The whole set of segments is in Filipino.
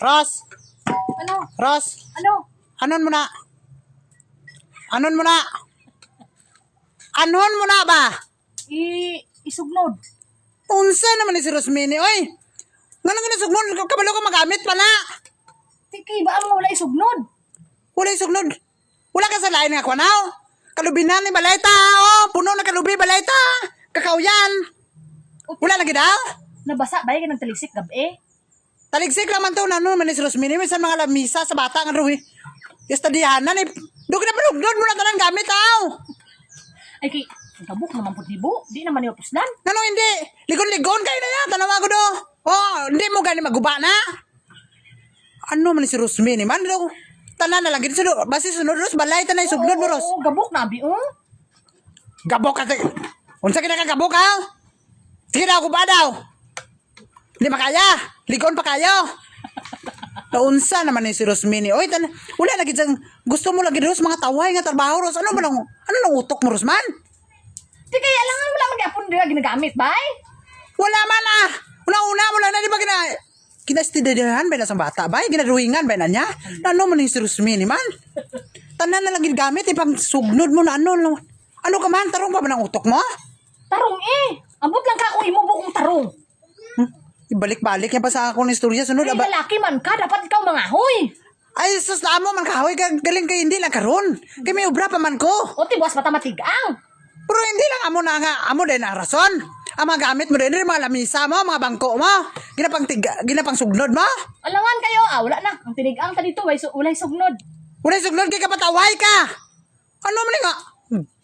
Ros! Ano? Ros! Ano? Anon mo na? Anon mo na? Anon mo na ba? Isugnod. Unsa naman ni si Rosmini, oy? Nga nang ginasugnod, kabalo ko magamit pa na. Tiki, ba mo wala isugnod? Wala isugnod. Wala ka sa lain nga kwanaw. Kalubinan ni Balayta, oh. Puno na kalubi Balayta. Kakauyan. Wala lagi daw. Nabasa ba yung nagtalisik gabi? Taligsik lang man to na no, manis Rosmini, minsan mga lamisa sa bata nga ruhi. Estadihanan eh. Doon na palugdod mo na tanang gamit aw. Ay kay, tabuk naman po dibo. Di naman yung puslan. Ano hindi? Ligon-ligon kayo na yan. Tanawa ko do. Oh, hindi mo gani maguba na. Ano man si Rosmini man do. Tanan na lang gid sunod. Basi sunod Ros balay tanay sugnod mo Ros. Oo, gabok na bi Gabok ka. Unsa kina ka gabok ha? Sige daw ko ba daw? Hindi makaya. Ligon pa kayo. Naunsa naman ni si Rosmini. Oy, wala lagi dyan. Gusto mo lagi Ros mga taway nga trabaho Ros. Ano ba lang? Ano nang utok mo Ros man? Di kaya lang wala mag-apon dira ginagamit, bay? Wala man ah. Una-una mo lang na di ba kinastidadahan ba na sa bata ba? Ginaduhingan ba na niya? Ano man yung si Rosmini man? Tanan na lang ginagamit ipang sugnod mo na ano. Ano ka man? Tarong pa ba ng utok mo? Tarong Ambot lang ka kung imubo kong tarong. Ibalik-balik yan pa sa akong istorya. Sunod Ay, lalaki man ka. Dapat ikaw mangahoy. Ay, sus na mo man kahoy. Galing kayo hindi lang karon. Kaya may ubra pa man ko. O, tibuas mata matigang. Pero hindi lang amo na nga. Amo din ang rason. Ang mga gamit mo din. Mga lamisa mo, mga bangko mo. Ginapang sugnod mo. Alangan kayo. Wala na. Ang tinigang ka dito. Walay sugnod. Wala sugnod kay kapataway ka. Ano man nga?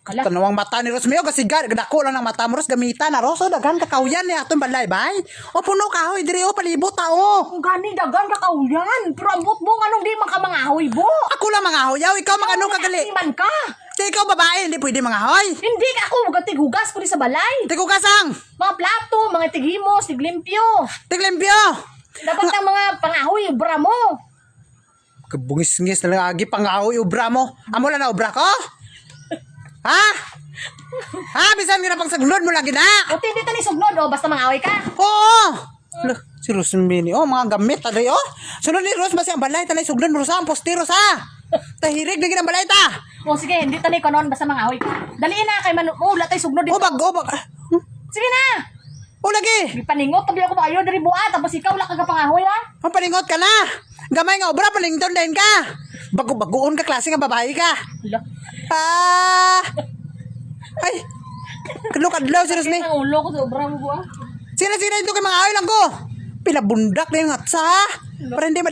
Kala. Tanawang mata ni Rosmeo kasi dako lang ng mata mo Ros gamitan na Ros. O daghan kakauyan ni atong balay bay. O puno kahoy diri o palibot o. Ang gani dagan ka kauyan. Pero ambot mo anong di man ka mangahoy bo. Ako lang mga hoyaw. Ikaw mga anong kagali. man ka. Di ikaw babae. Hindi pwede mga hoy. Hindi ka ako. Huwag tighugas ko di sa balay. Tiko kasang. Mga plato, mga tighimos, tiglimpyo. Tiglimpyo. Dapat ang mga pangahoy, ubra mo. Kabungis-ngis na lang agi pangahoy ubra mo. Amo lang na ubra ko? Ha? Ha? Bisan nga na pang saglod mo lagi na. O hindi tani sugnod basta mangahoy ka. Oo. Loh, si Rosmini. Oh, mga gamit. Taday, oh. Sunod ni Ros, basta ang balay. Tanay suglod mo, Rosa. Ang posteros, ha? Tahirig na ginang balay, ta. O sige, hindi tani konon basta mangahoy ka. Daliin na kay manu. Wala tayo sugnod dito. Oh, bag. Sige na. Oh, lagi. Di paningot, tabi ako maayo dari buat. Tapos ikaw wala ka pangahoy ha. Ang paningot ka na. Gamay nga obra, palington din ka. Bago-bagoon ka, klase nga babae ka. Hala. Ay. Kadlaw si Rosmini. Ang ulo ko sa ubra mo buha. Sina ito kay mga ayoy lang ko. Pinabundak na yung atsa. Para hindi